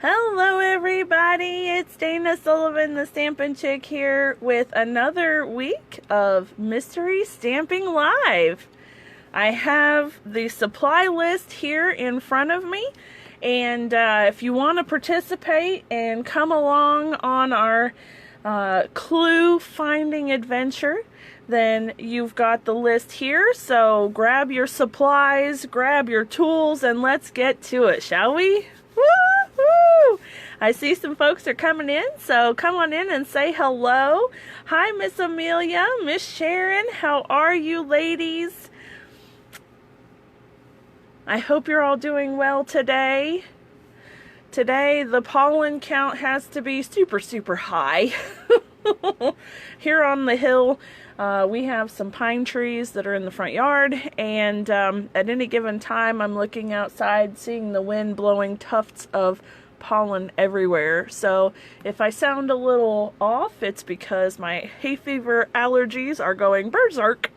Hello everybody, it's Dana Sullivan, the Stampin' Chick here with another week of Mystery Stamping Live. I have the supply list here in front of me, and if you want to participate and come along on our clue finding adventure, then you've got the list here, so grab your supplies, grab your tools, and let's get to it, shall we? Woo! I see some folks are coming in, so come on in and say hello. Hi, Miss Amelia, Miss Sharon, how are you ladies? I hope you're all doing well today. Today, the pollen count has to be super high. Here on the hill, we have some pine trees that are in the front yard, and at any given time I'm looking outside seeing the wind blowing tufts of pollen everywhere. So if I sound a little off, it's because my hay fever allergies are going berserk.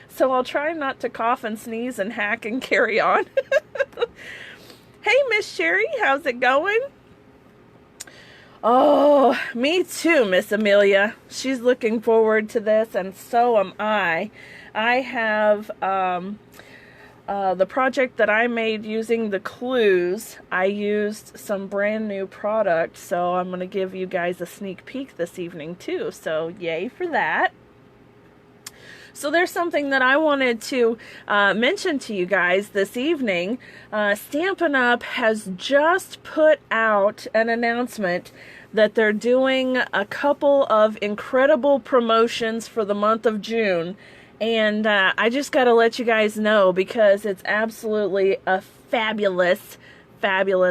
So I'll try not to cough and sneeze and hack and carry on. Hey Miss Sherry, how's it going? Oh, me too, Miss Amelia. She's looking forward to this, and so am I. I have the project that I made using the clues. I used some brand new product, so I'm going to give you guys a sneak peek this evening too. So yay for that. So there's something that I wanted to mention to you guys this evening. Stampin' Up! Has just put out an announcement that they're doing a couple of incredible promotions for the month of June. And I just got to let you guys know because it's absolutely a fabulous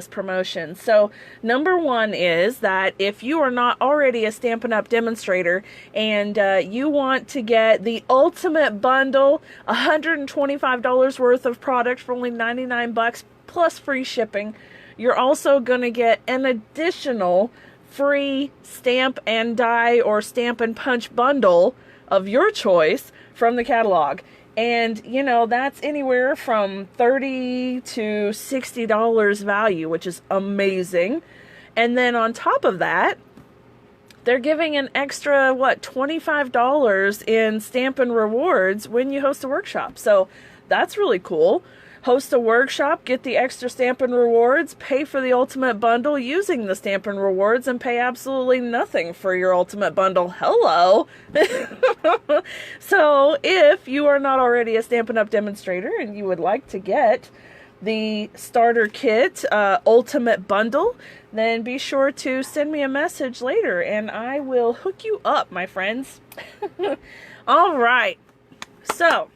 promotion. So number one is that if you are not already a Stampin' Up! Demonstrator and you want to get the ultimate bundle, $125 worth of product for only 99 bucks plus free shipping, you're also going to get an additional free stamp and die or stamp and punch bundle of your choice from the catalog. And, you know, that's anywhere from $30 to $60 value, which is amazing. And then on top of that, they're giving an extra, $25 in Stampin' rewards when you host a workshop. So that's really cool. Host a workshop, get the extra Stampin' rewards, pay for the ultimate bundle using the Stampin' rewards, and pay absolutely nothing for your ultimate bundle. Hello! So if you are not already a Stampin' Up! Demonstrator and you would like to get the starter kit ultimate bundle, then be sure to send me a message later and I will hook you up, my friends. All right. So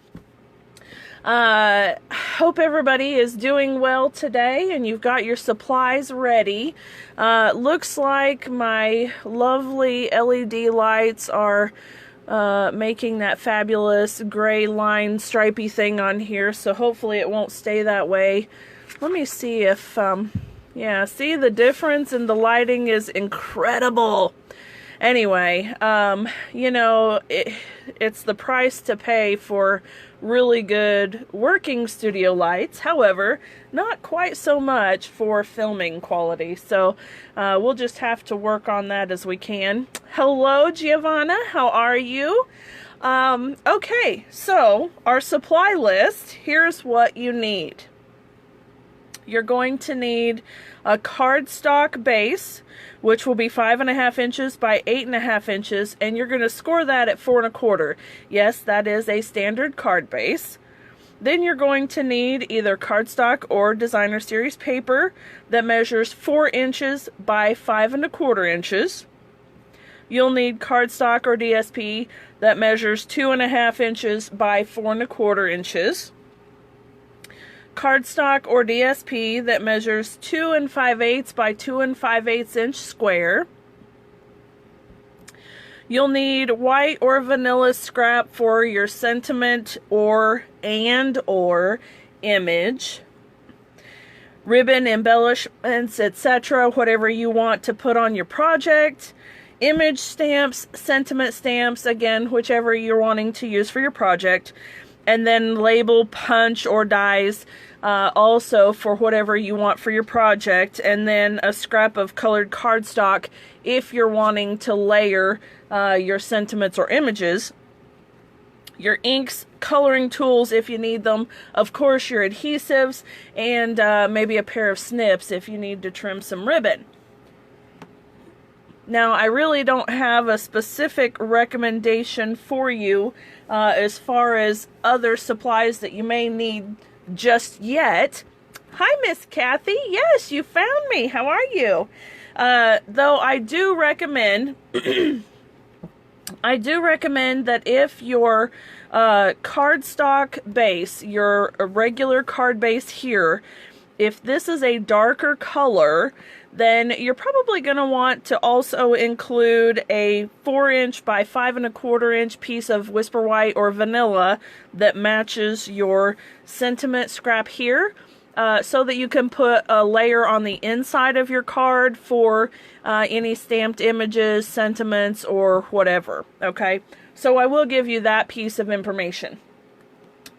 hope everybody is doing well today and you've got your supplies ready. Looks like my lovely LED lights are making that fabulous gray line stripey thing on here, so hopefully it won't stay that way. Let me see if, yeah, see the difference in the lighting is incredible. Anyway, you know, it's the price to pay for really good working studio lights. However, not quite so much for filming quality. So we'll just have to work on that as we can. Hello, Giovanna. How are you? Okay, so our supply list, here's what you need. You're going to need a cardstock base, which will be 5.5 inches by 8.5 inches, and you're going to score that at 4 1/4. Yes, that is a standard card base. Then you're going to need either cardstock or designer series paper that measures 4 inches by 5 1/4 inches. You'll need cardstock or DSP that measures 2.5 inches by 4 1/4 inches. Cardstock or DSP that measures 2 5/8 by 2 5/8 inch square. You'll need white or vanilla scrap for your sentiment or image. Ribbon, embellishments, etc., whatever you want to put on your project. Image stamps, sentiment stamps, again, whichever you're wanting to use for your project. And then label, punch, or dies also for whatever you want for your project. And then a scrap of colored cardstock if you're wanting to layer your sentiments or images. Your inks, coloring tools if you need them, of course your adhesives, and maybe a pair of snips if you need to trim some ribbon. Now, I really don't have a specific recommendation for you as far as other supplies that you may need just yet. Hi, Miss Kathy. Yes, you found me. How are you? Though I do recommend, that if your cardstock base, your regular card base here, if this is a darker color, then you're probably going to want to also include a 4" by 5 1/4" piece of Whisper White or vanilla that matches your sentiment scrap here, so that you can put a layer on the inside of your card for any stamped images, sentiments, or whatever. Okay, so I will give you that piece of information.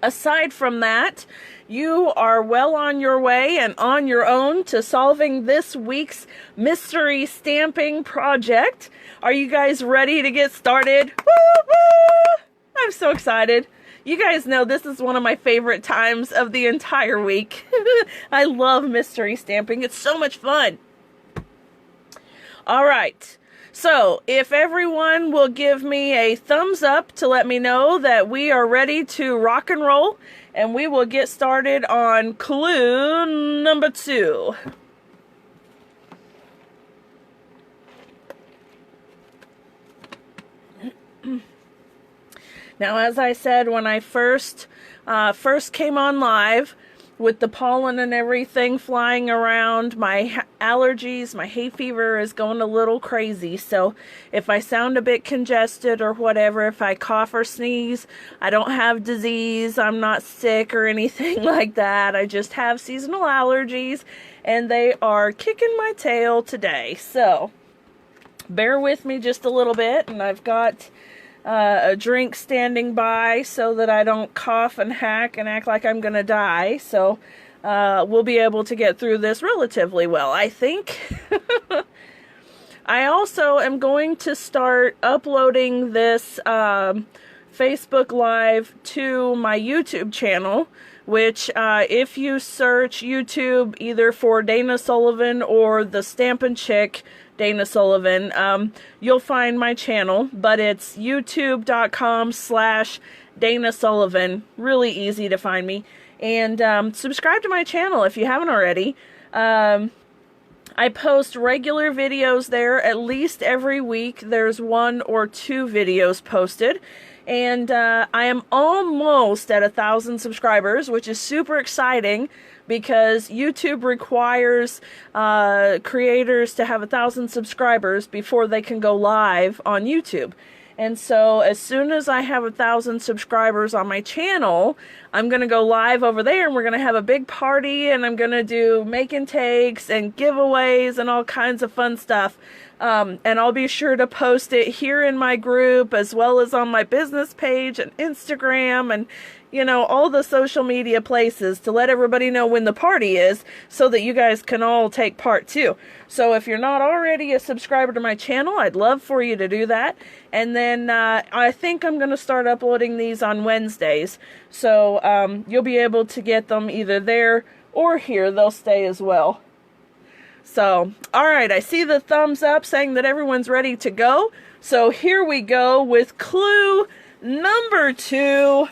Aside from that, you are well on your way and on your own to solving this week's mystery stamping project. Are you guys ready to get started? Woo woo! I'm so excited. You guys know this is one of my favorite times of the entire week. I love mystery stamping. It's so much fun. All right. So, if everyone will give me a thumbs up to let me know that we are ready to rock and roll, and we will get started on clue number 2. Now, as I said, when I first came on live, with the pollen and everything flying around, my allergies, my hay fever is going a little crazy. So if I sound a bit congested or whatever, if I cough or sneeze, I don't have disease, I'm not sick or anything like that. I just have seasonal allergies, and they are kicking my tail today. So bear with me just a little bit, and I've got a drink standing by so that I don't cough and hack and act like I'm gonna die. So we'll be able to get through this relatively well, I think. I also am going to start uploading this Facebook Live to my YouTube channel, which if you search YouTube either for Dana Sullivan or the Stampin' Chick Dana Sullivan, you'll find my channel, but it's youtube.com/Dana Sullivan. Really easy to find me. And subscribe to my channel if you haven't already. I post regular videos there at least every week. There's 1 or 2 videos posted. And I am almost at 1,000 subscribers, which is super exciting because YouTube requires creators to have 1,000 subscribers before they can go live on YouTube. And so as soon as I have 1,000 subscribers on my channel, I'm going to go live over there, and we're going to have a big party, and I'm going to do make and takes and giveaways and all kinds of fun stuff. And I'll be sure to post it here in my group as well as on my business page and Instagram and, you know, all the social media places to let everybody know when the party is so that you guys can all take part too. So if you're not already a subscriber to my channel, I'd love for you to do that. And then I think I'm going to start uploading these on Wednesdays. So you'll be able to get them either there or here. They'll stay as well. So, alright, I see the thumbs up saying that everyone's ready to go. So here we go with clue number 2.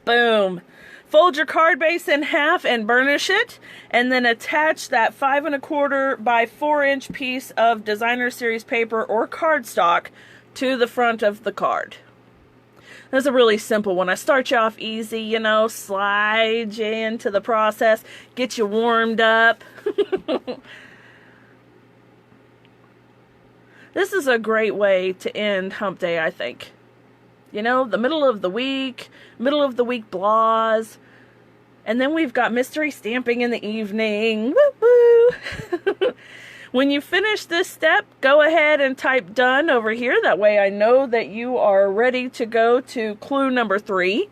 Boom. Fold your card base in half and burnish it, and then attach that 5 1/4 by 4" piece of designer series paper or cardstock to the front of the card. That's a really simple one. I start you off easy, you know, slide you into the process, get you warmed up. This is a great way to end hump day, I think. You know, the middle of the week blahs. And then we've got mystery stamping in the evening. Woo woo! When you finish this step, go ahead and type done over here. That way I know that you are ready to go to clue number 3.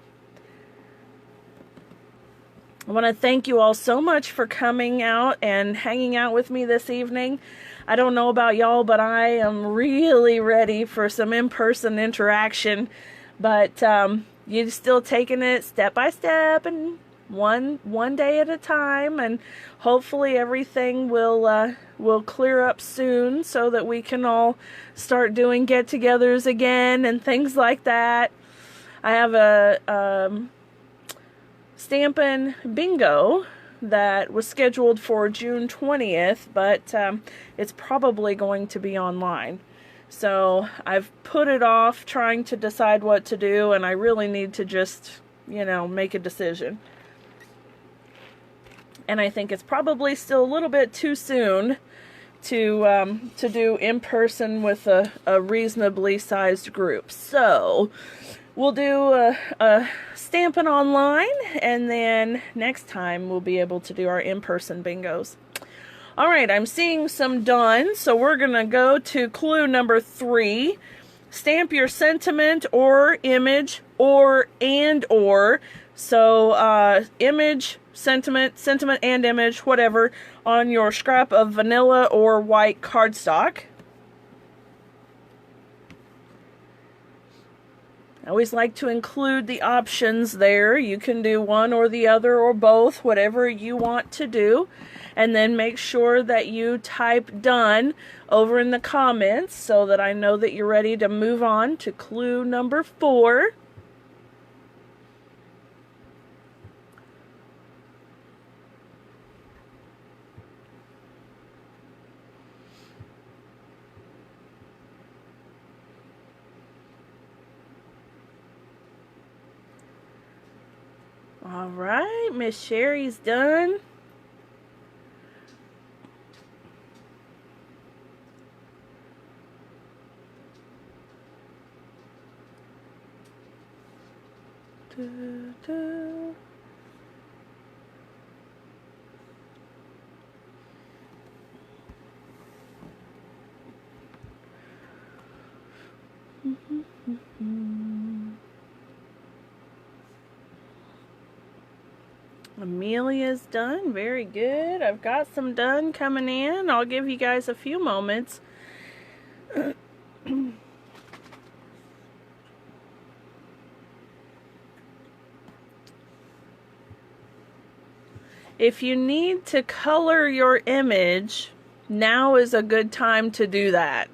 I want to thank you all so much for coming out and hanging out with me this evening. I don't know about y'all, but I am really ready for some in-person interaction. But you're still taking it step by step and one day at a time, and hopefully everything will clear up soon so that we can all start doing get-togethers again and things like that. I have a Stampin' bingo that was scheduled for June 20th, but it's probably going to be online. So I've put it off trying to decide what to do, and I really need to just, make a decision. And I think it's probably still a little bit too soon to do in person with a reasonably sized group. So we'll do a Stampin' online, and then next time we'll be able to do our in-person bingos. All right, I'm seeing some done, so we're going to go to clue number 3. Stamp your sentiment or image or. So image, sentiment and image, whatever, on your scrap of vanilla or white cardstock. I always like to include the options there. You can do one or the other or both, whatever you want to do. And then make sure that you type done over in the comments so that I know that you're ready to move on to clue number 4. All right, Miss Sherry's done. Amelia's done. Very good. I've got some done coming in. I'll give you guys a few moments. If you need to color your image, now is a good time to do that.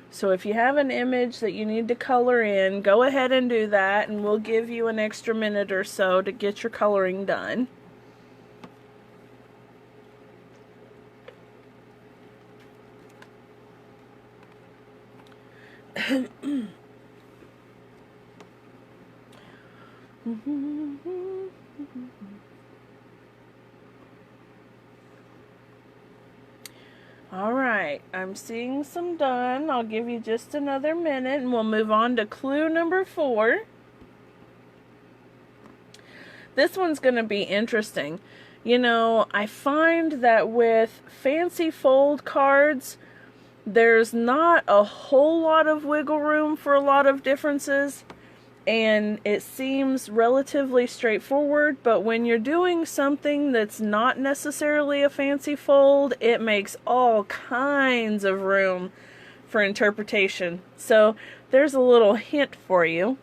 So if you have an image that you need to color in, go ahead and do that, and we'll give you an extra minute or so to get your coloring done. All right, I'm seeing some done. I'll give you just another minute and we'll move on to clue number 4. This one's going to be interesting. I find that with fancy fold cards, there's not a whole lot of wiggle room for a lot of differences. And it seems relatively straightforward, but when you're doing something that's not necessarily a fancy fold, it makes all kinds of room for interpretation. So there's a little hint for you.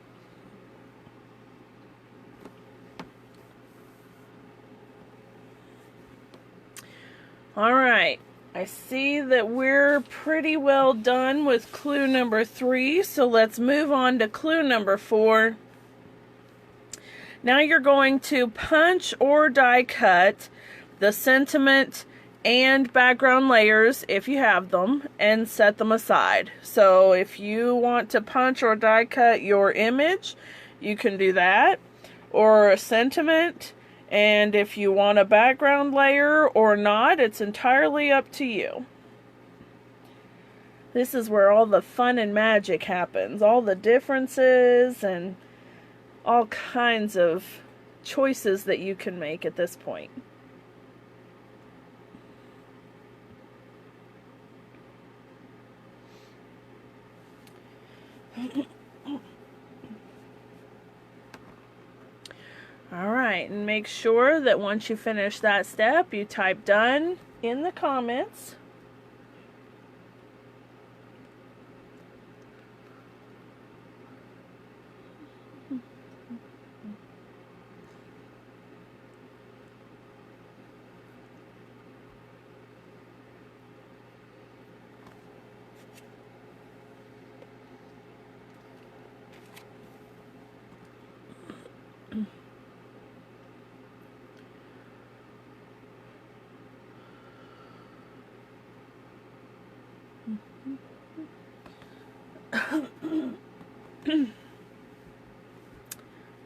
All right. I see that we're pretty well done with clue number 3, so let's move on to clue number 4. Now you're going to punch or die cut the sentiment and background layers, if you have them, and set them aside. So if you want to punch or die cut your image, you can do that, or a sentiment. And if you want a background layer or not, it's entirely up to you. This is where all the fun and magic happens. All the differences and all kinds of choices that you can make at this point. Alright, and make sure that once you finish that step, you type done in the comments.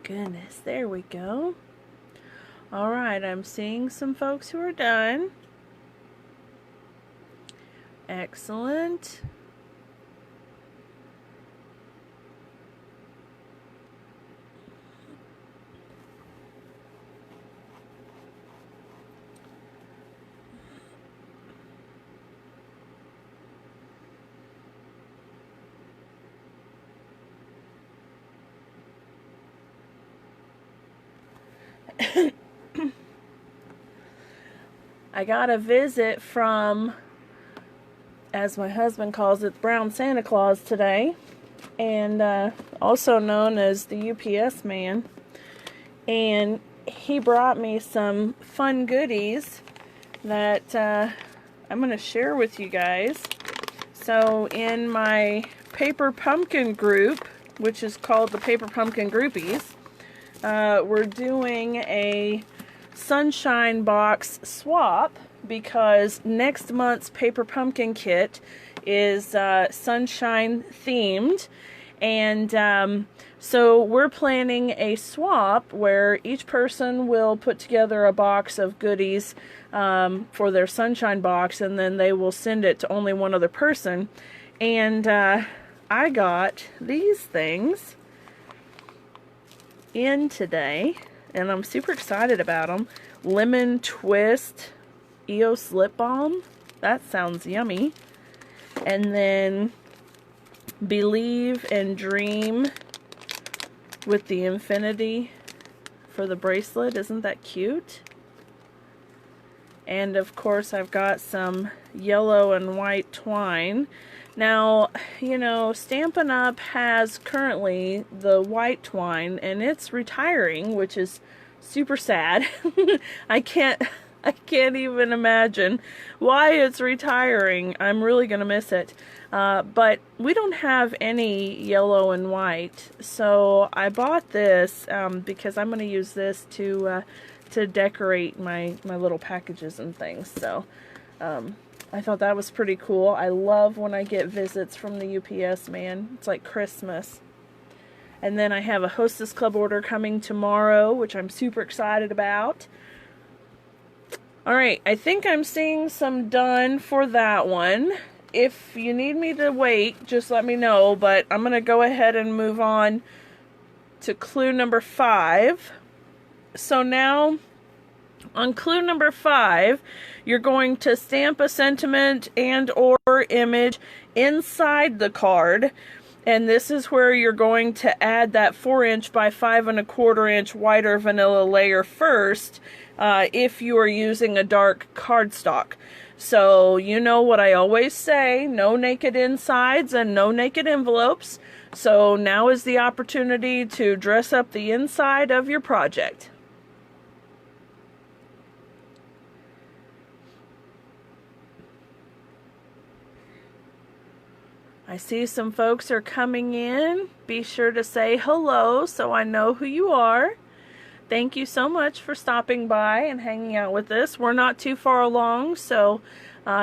Goodness, there we go. Alright, I'm seeing some folks who are done. Excellent. I got a visit from, as my husband calls it, Brown Santa Claus today, and also known as the UPS man, and he brought me some fun goodies that I'm going to share with you guys. So in my Paper Pumpkin group, which is called the Paper Pumpkin Groupies, we're doing a Sunshine Box swap because next month's Paper Pumpkin kit is Sunshine themed, and so we're planning a swap where each person will put together a box of goodies for their Sunshine box, and then they will send it to only one other person. And I got these things in today, and I'm super excited about them. Lemon Twist EOS Lip Balm. That sounds yummy. And then Believe and Dream with the infinity for the bracelet. Isn't that cute? And of course I've got some yellow and white twine. Now, you know, Stampin' Up! Has currently the white twine, and it's retiring, which is super sad. I can't even imagine why it's retiring. I'm really gonna miss it. But we don't have any yellow and white, so I bought this because I'm gonna use this to decorate my little packages and things. So I thought that was pretty cool. I love when I get visits from the UPS man. It's like Christmas. And then I have a Hostess Club order coming tomorrow, which I'm super excited about. Alright, I think I'm seeing some done for that one. If you need me to wait, just let me know, but I'm going to go ahead and move on to clue number 5. So now, on clue number 5, you're going to stamp a sentiment and or image inside the card. And this is where you're going to add that 4" by 5 1/4" inch wider vanilla layer first, if you are using a dark cardstock. So you know what I always say, no naked insides and no naked envelopes. So now is the opportunity to dress up the inside of your project. I see some folks are coming in. Be sure to say hello so I know who you are. Thank you so much for stopping by and hanging out with us. We're not too far along, so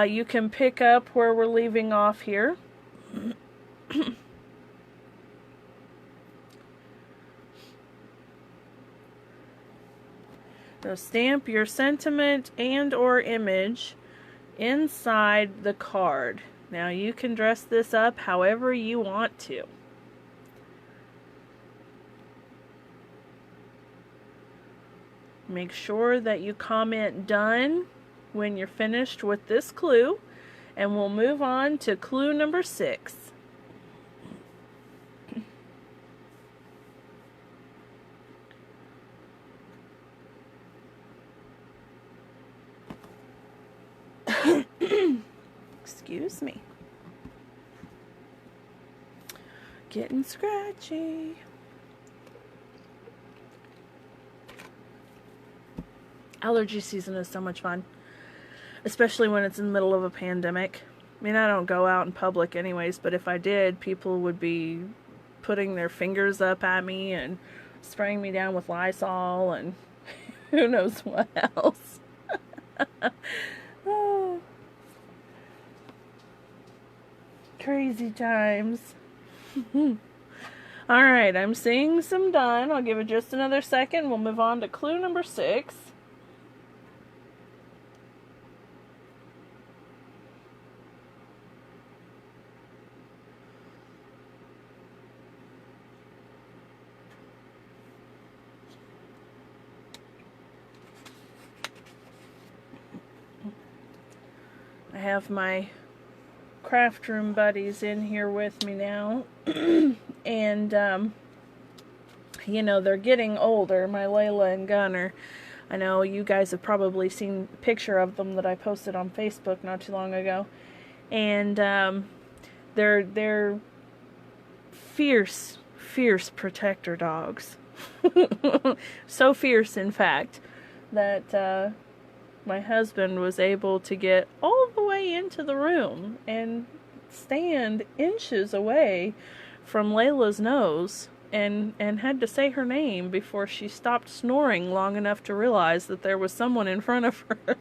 you can pick up where we're leaving off here. So stamp your sentiment and or image inside the card. Now you can dress this up however you want to. Make sure that you comment done when you're finished with this clue, and we'll move on to clue number 6. Excuse me. Getting scratchy. Allergy season is so much fun, especially when it's in the middle of a pandemic. I mean, I don't go out in public anyways, but if I did, people would be putting their fingers up at me and spraying me down with Lysol and who knows what else. Oh. Crazy times. Alright, I'm seeing some done. I'll give it just another second. We'll move on to clue number 6. I have my craft room buddies in here with me now. And, you know, they're getting older, my Layla and Gunner. I know you guys have probably seen a picture of them that I posted on Facebook not too long ago. And, they're fierce protector dogs. So fierce, in fact, that, my husband was able to get all the way into the room and stand inches away from Layla's nose and had to say her name before she stopped snoring long enough to realize that there was someone in front of her.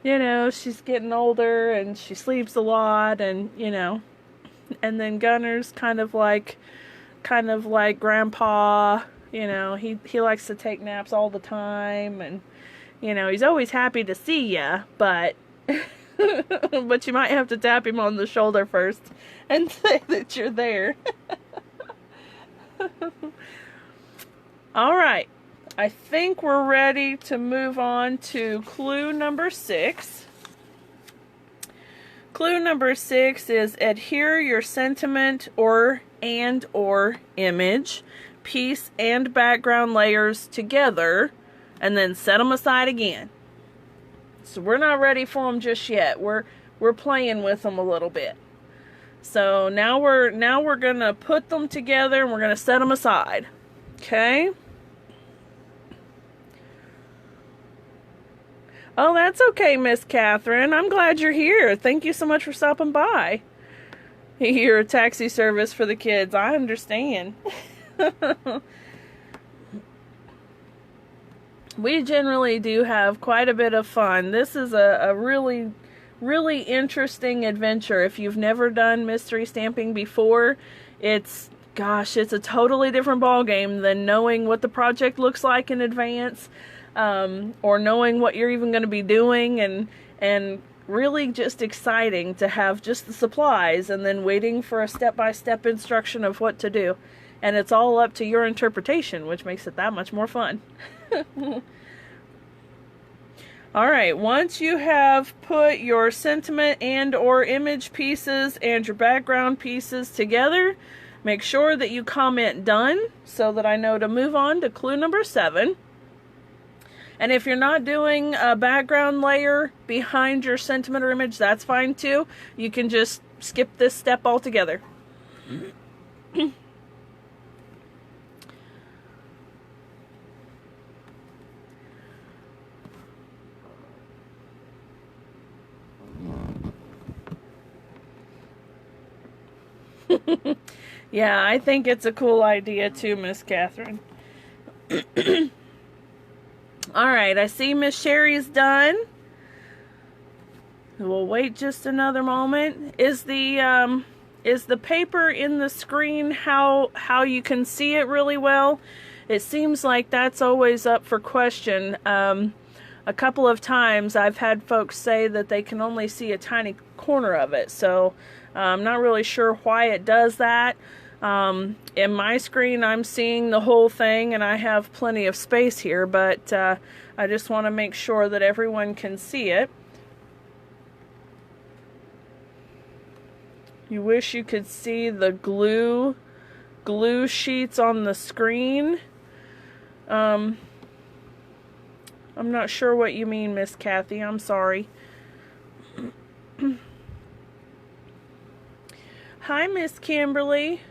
You know, she's getting older and she sleeps a lot, and, you know, and then Gunner's kind of like Grandpa. You know, he likes to take naps all the time, and, you know, he's always happy to see ya, but but you might have to tap him on the shoulder first and say that you're there. All right, I think we're ready to move on to clue number 6. Clue number 6 is adhere your sentiment or image, piece, and background layers together, and then set them aside again. So we're not ready for them just yet. We're playing with them a little bit. So now we're gonna put them together and we're gonna set them aside. Okay? Oh, that's okay, Miss Catherine. I'm glad you're here. Thank you so much for stopping by. You're a taxi service for the kids. I understand. We generally do have quite a bit of fun. This is a really, really interesting adventure. If you've never done mystery stamping before, it's a totally different ball game than knowing what the project looks like in advance, or knowing what you're even going to be doing, and really just exciting to have just the supplies and then waiting for a step-by-step instruction of what to do. And it's all up to your interpretation, which makes it that much more fun. Alright, once you have put your sentiment and or image pieces and your background pieces together, make sure that you comment done so that I know to move on to clue number 7. And if you're not doing a background layer behind your sentiment or image, that's fine too. You can just skip this step altogether. Yeah, I think it's a cool idea too, Miss Catherine. Alright, I see Miss Sherry's done. We'll wait just another moment. Is the paper in the screen how you can see it really well? It seems like that's always up for question. A couple of times I've had folks say that they can only see a tiny corner of it, so I'm not really sure why it does that. In my screen I'm seeing the whole thing and I have plenty of space here, but I just want to make sure that everyone can see it. You wish you could see the glue sheets on the screen. I'm not sure what you mean, Miss Kathy. I'm sorry. Hi, Miss Kimberly.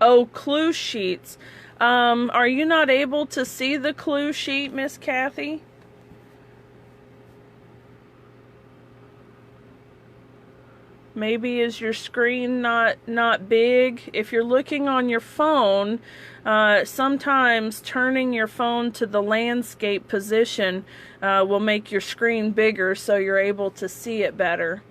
Oh, clue sheets. Are you not able to see the clue sheet, Miss Kathy? Maybe is your screen not big? If you're looking on your phone, sometimes turning your phone to the landscape position will make your screen bigger so you're able to see it better.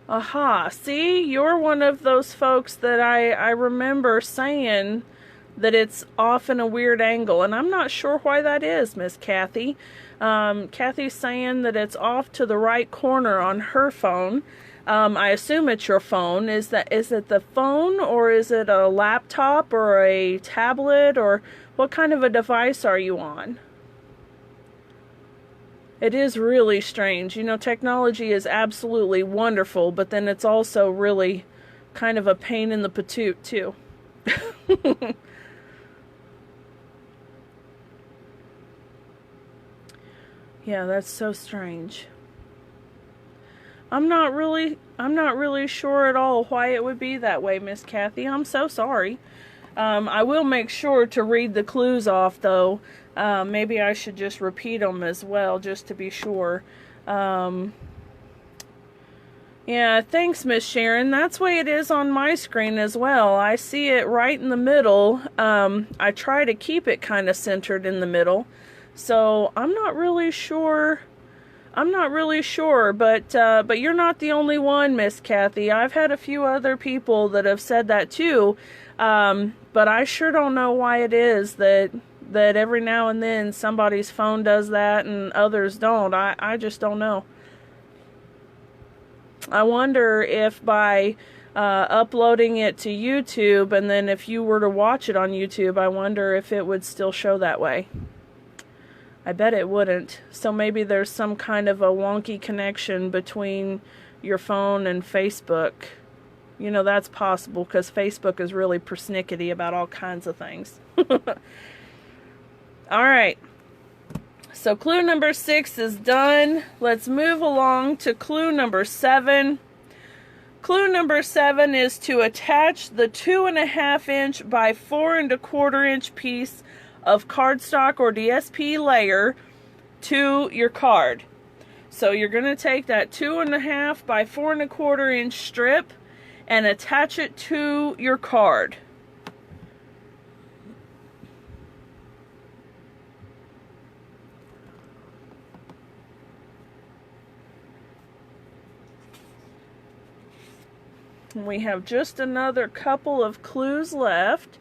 Aha, see, you're one of those folks that I remember saying that it's off in a weird angle, and I'm not sure why that is, Miss Kathy. Kathy's saying that it's off to the right corner on her phone. I assume it's your phone. Is it the phone, or is it a laptop or a tablet, or what kind of a device are you on? It is really strange. You know, technology is absolutely wonderful, but then it's also really kind of a pain in the patoot, too. Yeah, that's so strange. I'm not really sure at all why it would be that way, Miss Kathy. I'm so sorry. I will make sure to read the clues off, though. Maybe I should just repeat them as well, just to be sure. Yeah, thanks, Miss Sharon. That's the way it is on my screen as well. I see it right in the middle. I try to keep it kind of centered in the middle. So I'm not really sure. But you're not the only one, Miss Kathy. I've had a few other people that have said that too. But I sure don't know why it is that every now and then somebody's phone does that and others don't. I just don't know. I wonder if by uploading it to YouTube, and then if you were to watch it on YouTube, I wonder if it would still show that way. I bet it wouldn't. So maybe there's some kind of a wonky connection between your phone and Facebook. You know, that's possible because Facebook is really persnickety about all kinds of things. Alright. So clue number 6 is done. Let's move along to clue number 7. Clue number 7 is to attach the 2.5 inch by 4 1/4 inch piece of cardstock or DSP layer to your card. So you're going to take that 2.5 by 4 1/4 inch strip and attach it to your card. And we have just another couple of clues left.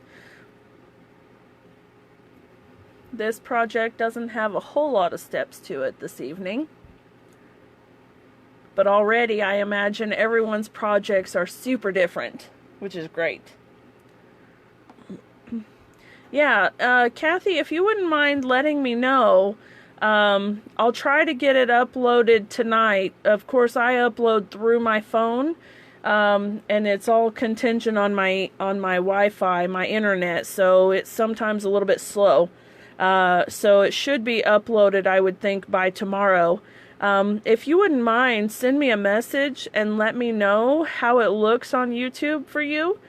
This project doesn't have a whole lot of steps to it this evening. But already I imagine everyone's projects are super different, which is great. Yeah, Kathy, if you wouldn't mind letting me know, I'll try to get it uploaded tonight. Of course, I upload through my phone, and it's all contingent on my Wi-Fi, my internet, so it's sometimes a little bit slow. So it should be uploaded, I would think, by tomorrow. If you wouldn't mind, send me a message and let me know how it looks on YouTube for you.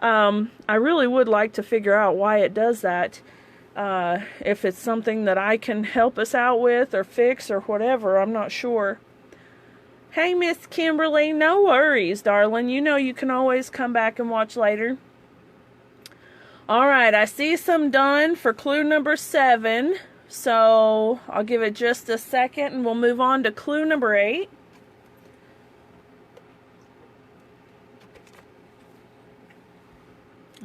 I really would like to figure out why it does that. If it's something that I can help us out with or fix or whatever, I'm not sure. Hey, Miss Kimberly, no worries, darling. You know you can always come back and watch later. Alright, I see some done for clue number 7, so I'll give it just a second and we'll move on to clue number 8.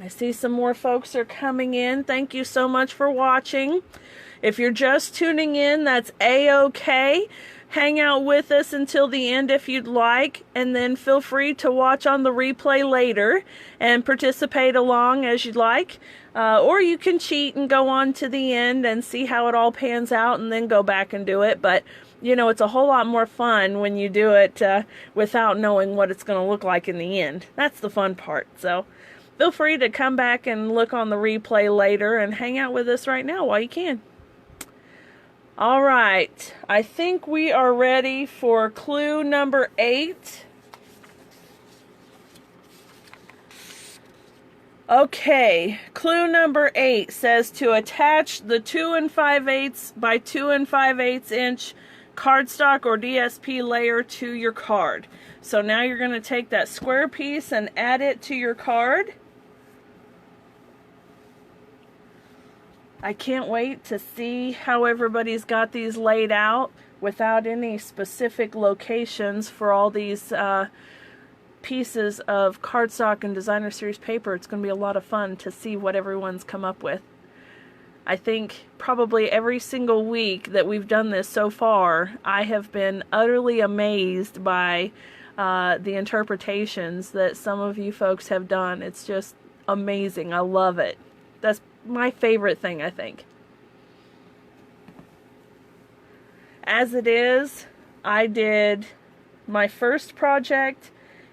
I see some more folks are coming in. Thank you so much for watching. If you're just tuning in, that's A-OK. Hang out with us until the end if you'd like, and then feel free to watch on the replay later and participate along as you'd like. Or you can cheat and go on to the end and see how it all pans out and then go back and do it. But, you know, it's a whole lot more fun when you do it without knowing what it's going to look like in the end. That's the fun part. So, Feel free to come back and look on the replay later and hang out with us right now while you can. All right, I think we are ready for clue number 8. Okay, clue number 8 says to attach the 2 5/8 by 2 5/8 inch cardstock or DSP layer to your card. So now you're going to take that square piece and add it to your card. I can't wait to see how everybody's got these laid out without any specific locations for all these pieces of cardstock and designer series paper. It's going to be a lot of fun to see what everyone's come up with. I think probably every single week that we've done this so far, I have been utterly amazed by the interpretations that some of you folks have done. It's just amazing. I love it. That's my favorite thing, I think. As it is, I did my first project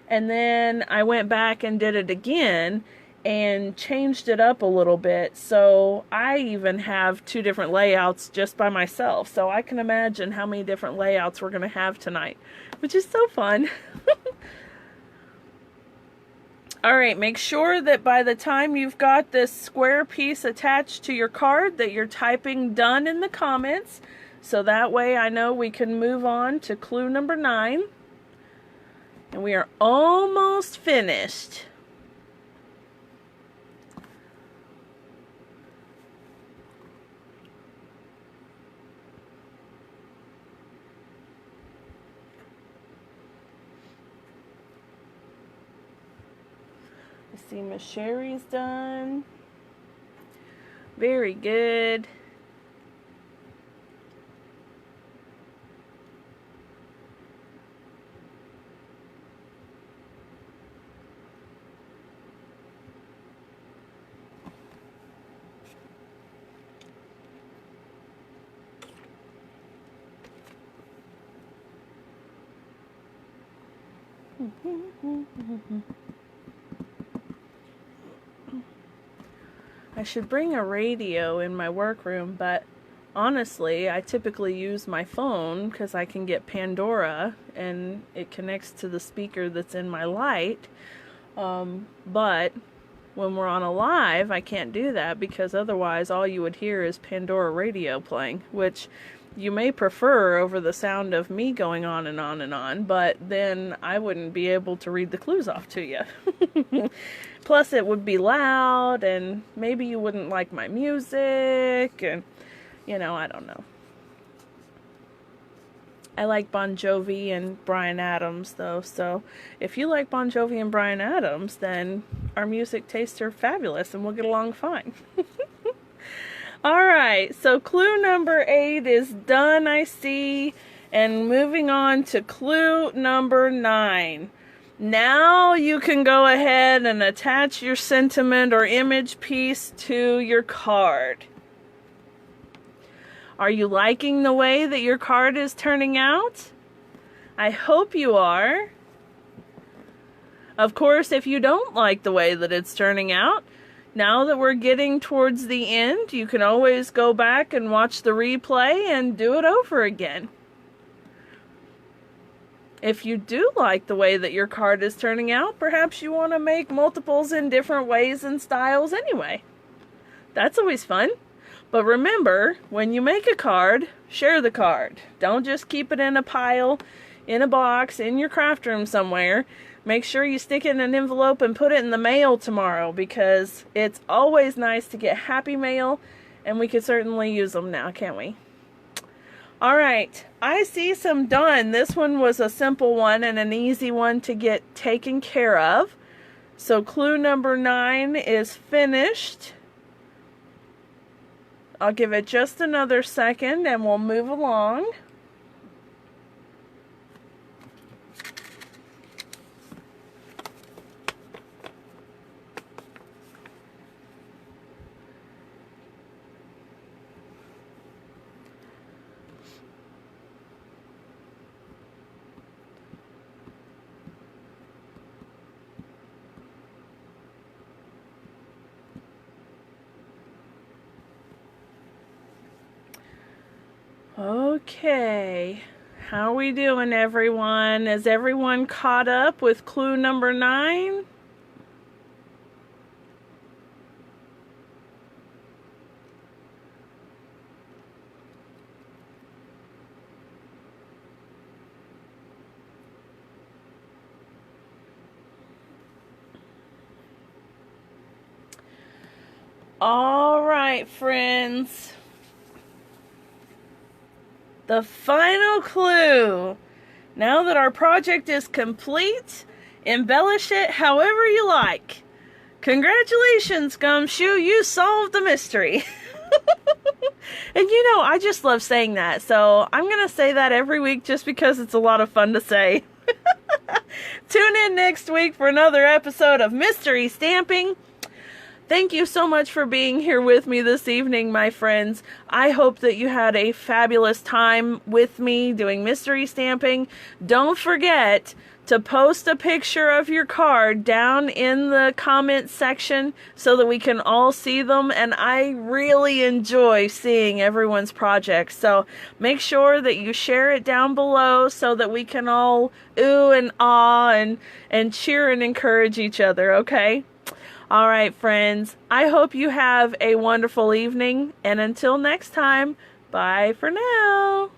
and then I went back and did it again and changed it up a little bit. So I even have 2 different layouts just by myself. So I can imagine how many different layouts we're going to have tonight, which is so fun. Alright, make sure that by the time you've got this square piece attached to your card that you're typing done in the comments, so that way I know we can move on to clue number 9. And we are almost finished. I see Miss Sherry's done. Very good. I should bring a radio in my workroom, but honestly, I typically use my phone because I can get Pandora and it connects to the speaker that's in my light. But when we're on a live, I can't do that because otherwise all you would hear is Pandora radio playing, which you may prefer over the sound of me going on and on and on, but then I wouldn't be able to read the clues off to you. Plus it would be loud and maybe you wouldn't like my music and, you know, I don't know. I like Bon Jovi and Bryan Adams though, so if you like Bon Jovi and Bryan Adams, then our music tastes are fabulous and we'll get along fine. Alright, so clue number 8 is done, I see, and moving on to clue number 9. Now you can go ahead and attach your sentiment or image piece to your card. Are you liking the way that your card is turning out? I hope you are. Of course, if you don't like the way that it's turning out, now that we're getting towards the end, you can always go back and watch the replay and do it over again. If you do like the way that your card is turning out, perhaps you want to make multiples in different ways and styles anyway. That's always fun. But remember, when you make a card, share the card. Don't just keep it in a pile, in a box, in your craft room somewhere. Make sure you stick it in an envelope and put it in the mail tomorrow because it's always nice to get happy mail and we could certainly use them now, can't we? Alright, I see some done. This one was a simple one and an easy one to get taken care of. So clue number 9 is finished. I'll give it just another second and we'll move along. Okay. How are we doing, everyone? Is everyone caught up with clue number 9? All right, friends. The final clue. Now that our project is complete, embellish it however you like. Congratulations, Gumshoe, you solved the mystery. And you know, I just love saying that, so I'm going to say that every week just because it's a lot of fun to say. Tune in next week for another episode of Mystery Stamping. Thank you so much for being here with me this evening, my friends. I hope that you had a fabulous time with me doing mystery stamping. Don't forget to post a picture of your card down in the comments section so that we can all see them. And I really enjoy seeing everyone's projects. So make sure that you share it down below so that we can all ooh and ah and cheer and encourage each other, okay? All right, friends, I hope you have a wonderful evening, and until next time, bye for now.